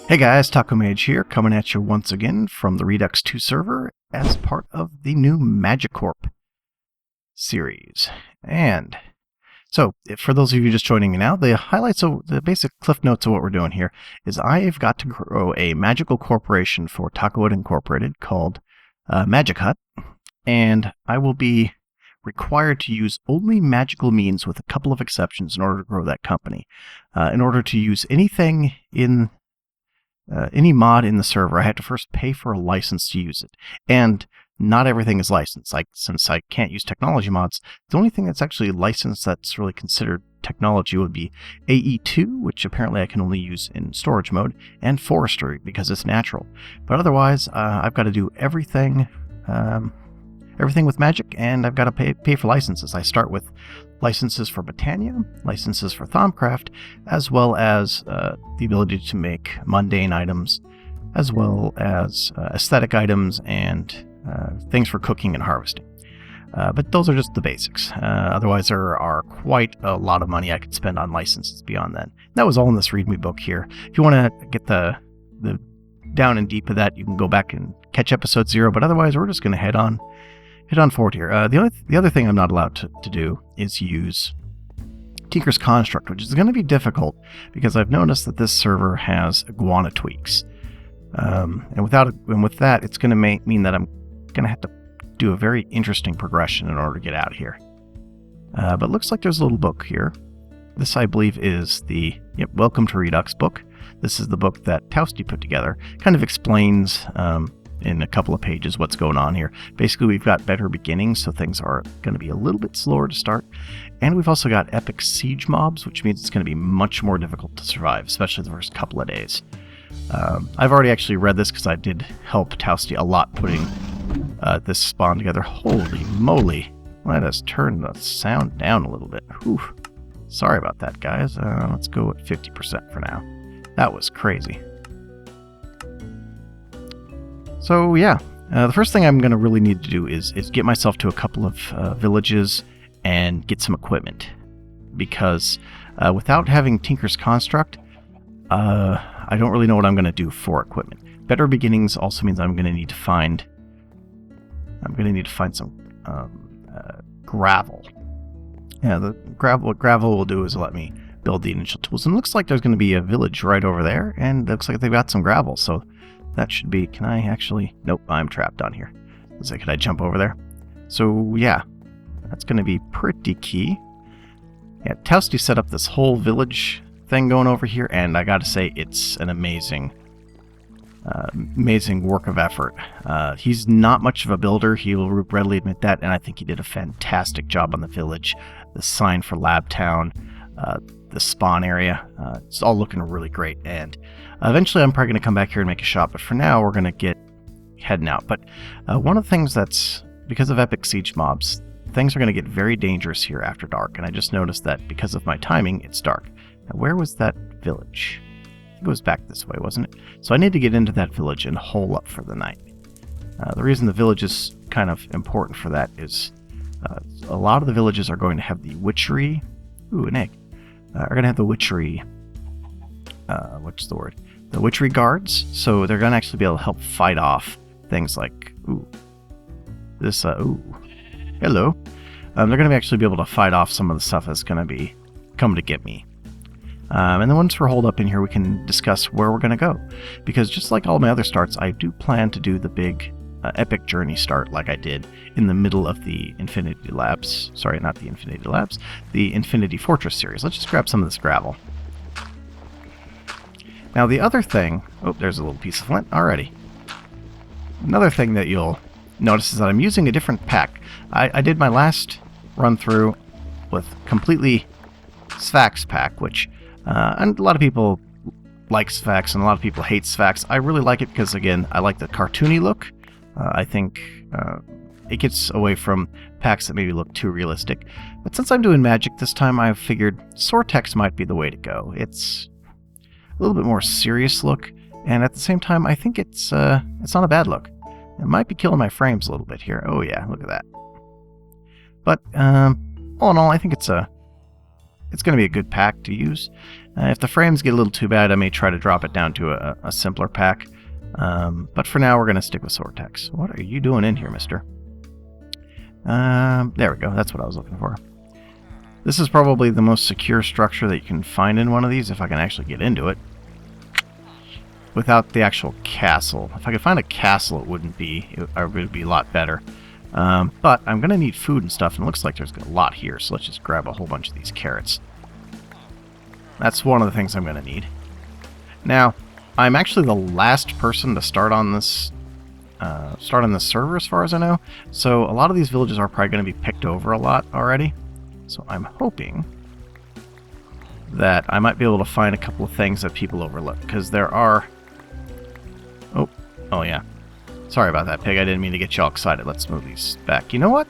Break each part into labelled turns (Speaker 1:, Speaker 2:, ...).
Speaker 1: Hey guys, Taco Mage here, coming at you once again from the Redux 2 server as part of the new MagiCorp series. And so, for those of you just joining me now, the highlights of the basic cliff notes of what we're doing here is I've got to grow a magical corporation for Tacowood Incorporated called Magic Hut, and I will be required to use only magical means with a couple of exceptions in order to grow that company. In order to use anything in any mod in the server, I have to first pay for a license to use it. And not everything is licensed. Since I can't use technology mods, the only thing that's actually licensed that's really considered technology would be AE2, which apparently I can only use in storage mode, and forestry because it's natural. But otherwise, I've got to do everything with magic, and I've got to pay for licenses. I start with licenses for Botania, licenses for Thaumcraft, as well as the ability to make mundane items, as well as aesthetic items and things for cooking and harvesting. But those are just the basics. Otherwise, there are quite a lot of money I could spend on licenses beyond that. That was all in this README book here. If you want to get the down and deep of that, you can go back and catch episode 0. But otherwise, we're just going to head on forward here. The other thing I'm not allowed to do is use Tinker's Construct, which is going to be difficult because I've noticed that this server has iguana tweaks. And with that, it's going to mean that I'm going to have to do a very interesting progression in order to get out of here. But it looks like there's a little book here. This, I believe, is the Welcome to Redux book. This is the book that Toasty put together. Kind of explains in a couple of pages what's going on here. Basically, we've got better beginnings, so things are going to be a little bit slower to start. And we've also got epic siege mobs, which means it's going to be much more difficult to survive, especially the first couple of days. I've already actually read this because I did help Toasty a lot putting this spawn together. Holy moly. Let us turn the sound down a little bit. Whew. Sorry about that, guys. Let's go at 50% for now. That was crazy. So yeah, the first thing I'm going to really need to do is get myself to a couple of villages and get some equipment. Because without having Tinker's Construct, I don't really know what I'm going to do for equipment. Better beginnings also means I'm going to need to find some gravel. Yeah, what gravel will do is let me build the initial tools. And it looks like there's going to be a village right over there, and it looks like they've got some gravel, so that should be... Can I actually... Nope, I'm trapped on here. Let's say, could I jump over there? So, yeah, that's going to be pretty key. Yeah, Toasty set up this whole village thing going over here, and I gotta say, it's an amazing work of effort. He's not much of a builder, he will readily admit that, and I think he did a fantastic job on the village, the sign for Lab Town, the spawn area. It's all looking really great, and eventually I'm probably going to come back here and make a shop, but for now we're going to get heading out. But one of the things that's, because of epic siege mobs, things are going to get very dangerous here after dark, and I just noticed that because of my timing, it's dark. Now, where was that village? It was back this way, wasn't it? So I need to get into that village and hole up for the night. The reason the village is kind of important for that is a lot of the villages are going to have the witchery. Ooh, an egg. Are going to have the witchery. What's the word? The witchery guards. So they're going to actually be able to help fight off things like hello. They're going to actually be able to fight off some of the stuff that's going to be coming to get me. And then once we're holed up in here, we can discuss where we're going to go. Because just like all my other starts, I do plan to do the big epic journey start like I did in the middle of the Infinity Labs. Sorry, not the Infinity Labs. The Infinity Fortress series. Let's just grab some of this gravel. Now the other thing... Oh, there's a little piece of flint already. Another thing that you'll notice is that I'm using a different pack. I did my last run through with completely Sphax pack, which... and a lot of people like Sphax and a lot of people hate Sphax. I really like it because, again, I like the cartoony look. I think it gets away from packs that maybe look too realistic. But since I'm doing magic this time, I've figured Sortex might be the way to go. It's a little bit more serious look, and at the same time, I think it's not a bad look. It might be killing my frames a little bit here. Oh yeah, look at that. But all in all, I think it's a it's going to be a good pack to use. If the frames get a little too bad, I may try to drop it down to a simpler pack. But for now, we're going to stick with Sortex. What are you doing in here, mister? There we go. That's what I was looking for. This is probably the most secure structure that you can find in one of these, if I can actually get into it. Without the actual castle. If I could find a castle, it would be a lot better. But I'm going to need food and stuff, and it looks like there's a lot here, so let's just grab a whole bunch of these carrots. That's one of the things I'm going to need. Now, I'm actually the last person to start on this server, as far as I know, so a lot of these villages are probably going to be picked over a lot already. So I'm hoping that I might be able to find a couple of things that people overlook, because there are... Oh yeah. Sorry about that, pig. I didn't mean to get you all excited. Let's move these back. You know what?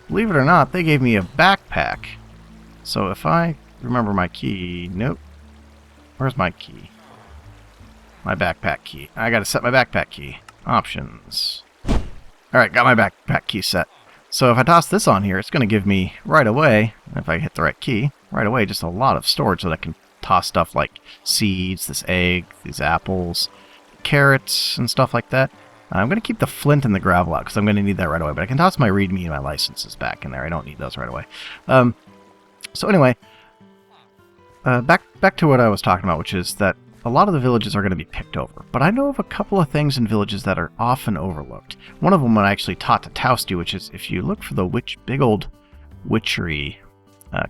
Speaker 1: Believe it or not, they gave me a backpack. So if I remember my key... Nope. Where's my key? My backpack key. I gotta set my backpack key. Options. Alright, got my backpack key set. So if I toss this on here, it's going to give me right away, if I hit the right key, right away just a lot of storage so that I can toss stuff like seeds, this egg, these apples, carrots, and stuff like that. I'm going to keep the flint and the gravel out because I'm going to need that right away, but I can toss my readme and my licenses back in there. I don't need those right away. So anyway, back to what I was talking about, which is that a lot of the villages are going to be picked over, but I know of a couple of things in villages that are often overlooked. One of them I actually taught to Tousty, which is if you look for the big old witchery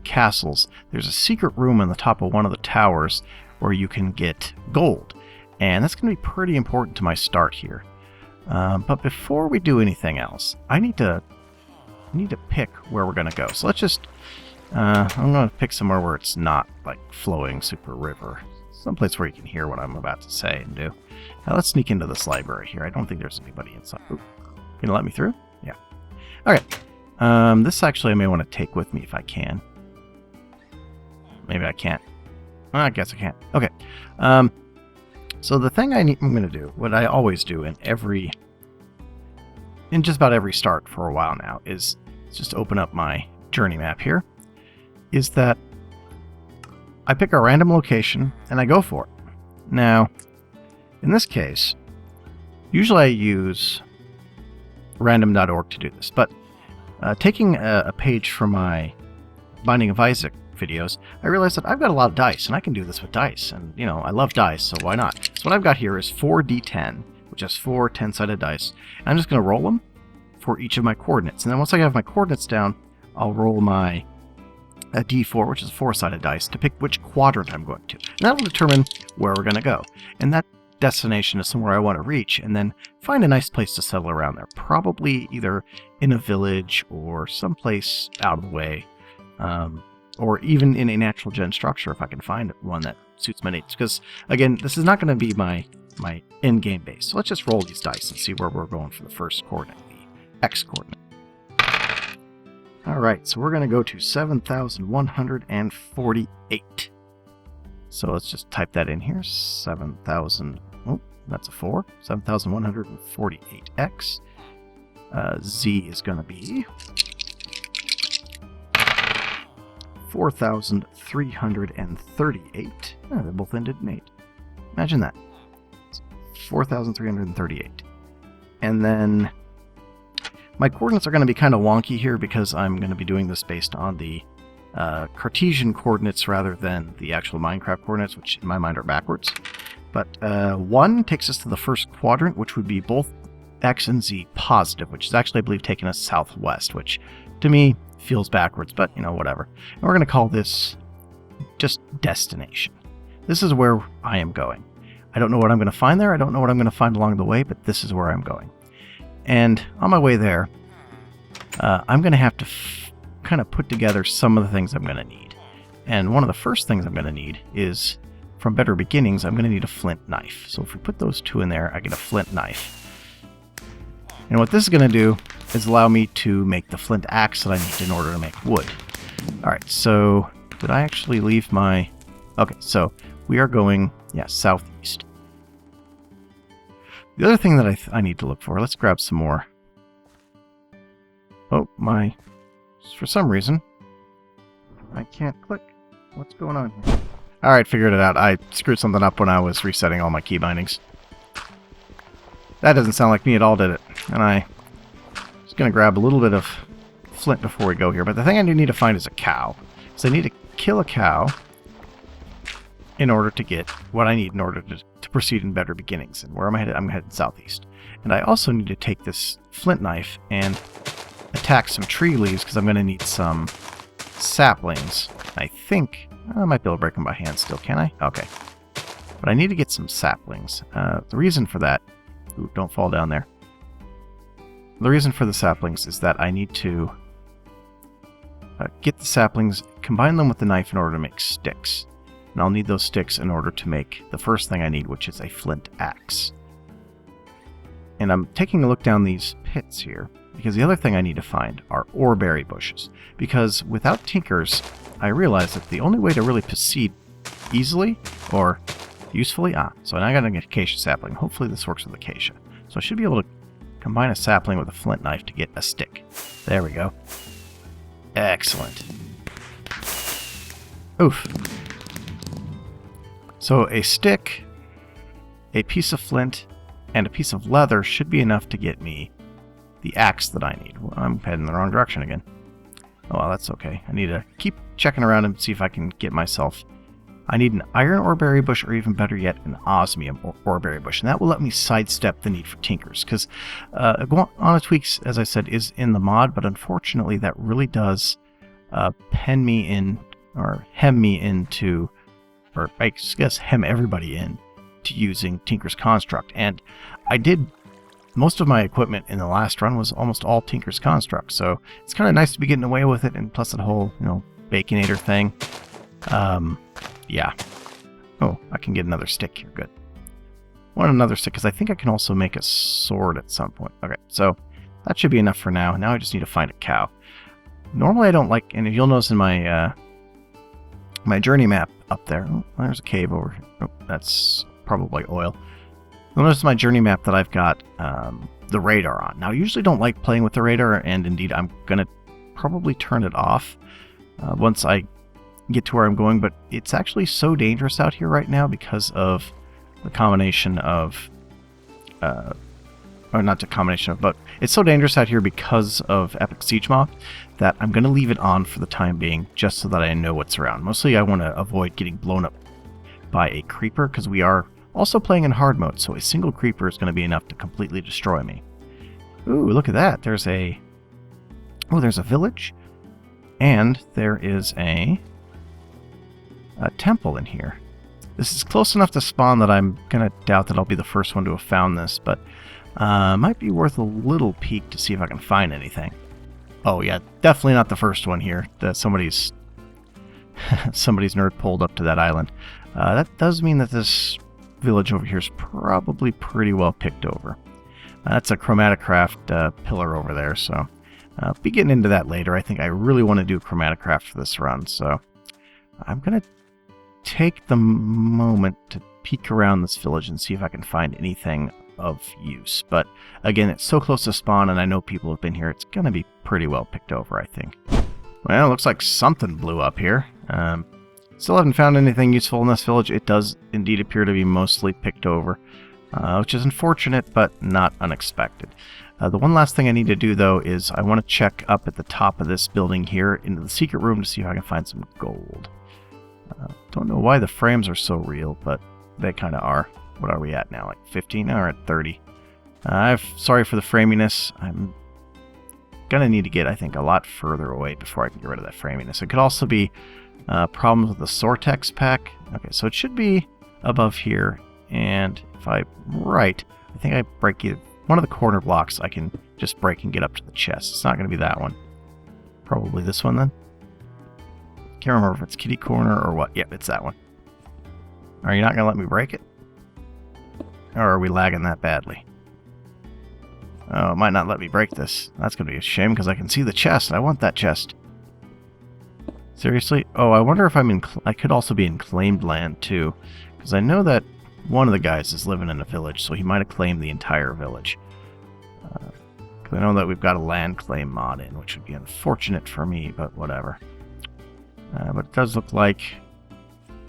Speaker 1: castles, there's a secret room on the top of one of the towers where you can get gold, and that's going to be pretty important to my start here. But before we do anything else, I need to pick where we're going to go. So let's just I'm going to pick somewhere where it's not like flowing super river. Someplace where you can hear what I'm about to say and do. Now let's sneak into this library here. I don't think there's anybody inside. Ooh. Gonna let me through? Yeah. Okay. This actually I may want to take with me if I can. Maybe I can't. I guess I can't. Okay. So the thing I'm going to do, what I always do in just about every start for a while now, is just open up my journey map here, is that I pick a random location, and I go for it. Now, in this case, usually I use random.org to do this, but taking a page from my Binding of Isaac videos, I realized that I've got a lot of dice, and I can do this with dice, and, you know, I love dice, so why not? So what I've got here is 4d10, which has 4 10-sided dice, and I'm just going to roll them for each of my coordinates, and then once I have my coordinates down, I'll roll my a d4, which is a 4-sided dice, to pick which quadrant I'm going to. And that will determine where we're going to go. And that destination is somewhere I want to reach, and then find a nice place to settle around there. Probably either in a village or someplace out of the way, or even in a natural gen structure if I can find one that suits my needs. Because, again, this is not going to be my in-game base. So let's just roll these dice and see where we're going for the first coordinate, the x coordinate. Alright, so we're going to go to 7,148. So let's just type that in here. 7,000... Oh, that's a 4. 7,148x. Z is going to be 4,338. Oh, they both ended in 8. Imagine that. 4,338. And then my coordinates are going to be kind of wonky here because I'm going to be doing this based on the Cartesian coordinates rather than the actual Minecraft coordinates, which in my mind are backwards. But 1 takes us to the first quadrant, which would be both X and Z positive, which is actually, I believe, taking us southwest, which to me feels backwards, but, you know, whatever. And we're going to call this just destination. This is where I am going. I don't know what I'm going to find there. I don't know what I'm going to find along the way, but this is where I'm going. And on my way there, I'm going to have to kind of put together some of the things I'm going to need. And one of the first things I'm going to need is, from Better Beginnings, I'm going to need a flint knife. So if we put those two in there, I get a flint knife. And what this is going to do is allow me to make the flint axe that I need in order to make wood. Alright, so did I actually leave my... Okay, so we are going, yeah, southeast. The other thing that I need to look for, let's grab some more. Oh, for some reason, I can't click. What's going on here? Alright, figured it out. I screwed something up when I was resetting all my key bindings. That doesn't sound like me at all, did it? And I was going to grab a little bit of flint before we go here. But the thing I need to find is a cow. So I need to kill a cow in order to get what I need in order to proceed in better beginnings. And where am I headed? I'm headed southeast. And I also need to take this flint knife and attack some tree leaves because I'm going to need some saplings. I think I might be able to break them by hand still, can I? Okay. But I need to get some saplings. The reason for that... Ooh, don't fall down there. The reason for the saplings is that I need to get the saplings, combine them with the knife in order to make sticks. And I'll need those sticks in order to make the first thing I need, which is a flint axe. And I'm taking a look down these pits here, because the other thing I need to find are oreberry bushes. Because without tinkers, I realized that the only way to really proceed easily, or usefully, so now I got an acacia sapling. Hopefully this works with acacia. So I should be able to combine a sapling with a flint knife to get a stick. There we go. Excellent. Oof. So a stick, a piece of flint, and a piece of leather should be enough to get me the axe that I need. Well, I'm heading in the wrong direction again. Oh, well, that's okay. I need to keep checking around and see if I can get myself... I need an iron oreberry bush, or even better yet, an osmium oreberry bush. And that will let me sidestep the need for tinkers. Because Iguana Tweaks, as I said, is in the mod, but unfortunately that really does pen me in, or hem me into, or I guess hem everybody in to using Tinker's Construct. And I did... Most of my equipment in the last run was almost all Tinker's Construct. So it's kind of nice to be getting away with it. And plus that whole, Baconator thing. Yeah. Oh, I can get another stick here. Good. Want another stick, because I think I can also make a sword at some point. Okay, so that should be enough for now. Now I just need to find a cow. Normally I don't like, and if you'll notice in my my journey map up there, oh, there's a cave over here. Oh, that's probably oil. You'll notice in my journey map that I've got the radar on. Now I usually don't like playing with the radar, and indeed I'm going to probably turn it off once I get to where I'm going, but it's actually so dangerous out here right now because of the combination of or not the combination of, but it's so dangerous out here because of Epic Siege Mob that I'm going to leave it on for the time being just so that I know what's around. Mostly I want to avoid getting blown up by a creeper, because we are also playing in hard mode, so a single creeper is going to be enough to completely destroy me. Ooh, look at that. There's a village, and there is a temple in here. This is close enough to spawn that I'm gonna doubt that I'll be the first one to have found this, but might be worth a little peek to see if I can find anything. Oh yeah, definitely not the first one here. Somebody's nerd pulled up to that island. That does mean that this village over here is probably pretty well picked over. That's a chromatocraft pillar over there, so I'll be getting into that later. I think I really want to do chromatocraft for this run, so I'm gonna take the moment to peek around this village and see if I can find anything of use. But again, it's so close to spawn, and I know people have been here. It's going to be pretty well picked over, I think. Well, it looks like something blew up here. Still haven't found anything useful in this village. It does indeed appear to be mostly picked over, which is unfortunate, but not unexpected. The one last thing I need to do, though, is I want to check up at the top of this building here into the secret room to see if I can find some gold. Don't know why the frames are so real, but they kind of are. What are we at now? Like 15? Or at 30. Sorry for the framiness. I'm gonna need to get, I think, a lot further away before I can get rid of that framiness. It could also be problems with the Sortex pack. Okay, so it should be above here, and if I'm right, I think I break either one of the corner blocks. I can just break and get up to the chest. It's not going to be that one. Probably this one then. Can't remember if it's kitty corner or what. Yep, it's that one. Are you not going to let me break it? Or are we lagging that badly? Oh, it might not let me break this. That's going to be a shame because I can see the chest. I want that chest. Seriously? Oh, I wonder if I'm in... I could also be in claimed land too. Because I know that one of the guys is living in a village, so he might have claimed the entire village. Because I know that we've got a land claim mod in, which would be unfortunate for me, but whatever. But it does look like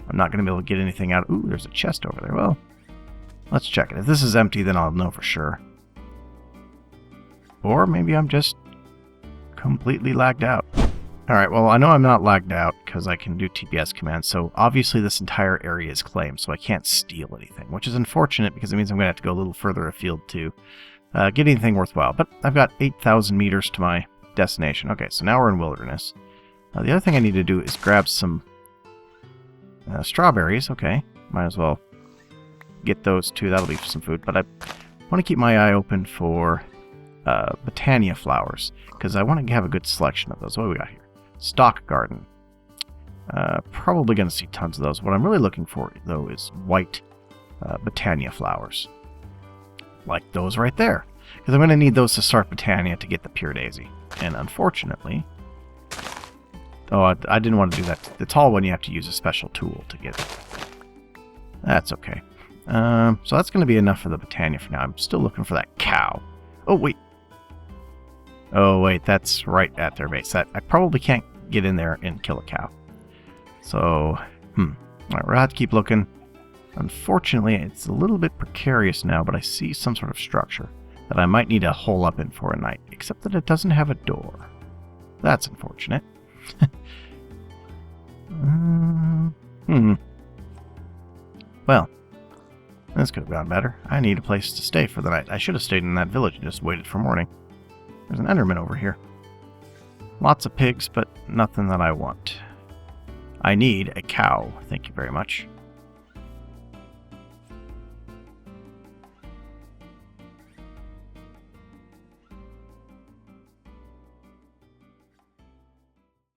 Speaker 1: I'm not going to be able to get anything out. Ooh, there's a chest over there. Well, let's check it. If this is empty, then I'll know for sure. Or maybe I'm just completely lagged out. Alright, well, I know I'm not lagged out because I can do TPS commands, so obviously this entire area is claimed, so I can't steal anything, which is unfortunate because it means I'm going to have to go a little further afield to get anything worthwhile. But I've got 8,000 meters to my destination. Okay, so now we're in wilderness. The other thing I need to do is grab some strawberries. Okay, might as well get those too. That'll be some food, but I want to keep my eye open for Botania flowers because I want to have a good selection of those. What do we got here? Stock garden. Probably going to see tons of those. What I'm really looking for, though, is white Botania flowers. Like those right there. Because I'm going to need those to start Botania to get the pure daisy. And unfortunately... Oh, I didn't want to do that. It's all when you have to use a special tool to get it. That's okay. So that's going to be enough for the Botania for now. I'm still looking for that cow. Oh, wait. Oh, wait, that's right at their base. I probably can't get in there and kill a cow. So, Alright, we'll have to keep looking. Unfortunately, it's a little bit precarious now, but I see some sort of structure that I might need to hole up in for a night, except that it doesn't have a door. That's unfortunate. Well, this could have gone better. I need a place to stay for the night. I should have stayed in that village and just waited for morning. There's an Enderman over here. Lots of pigs, but nothing that I want. I need a cow. Thank you very much.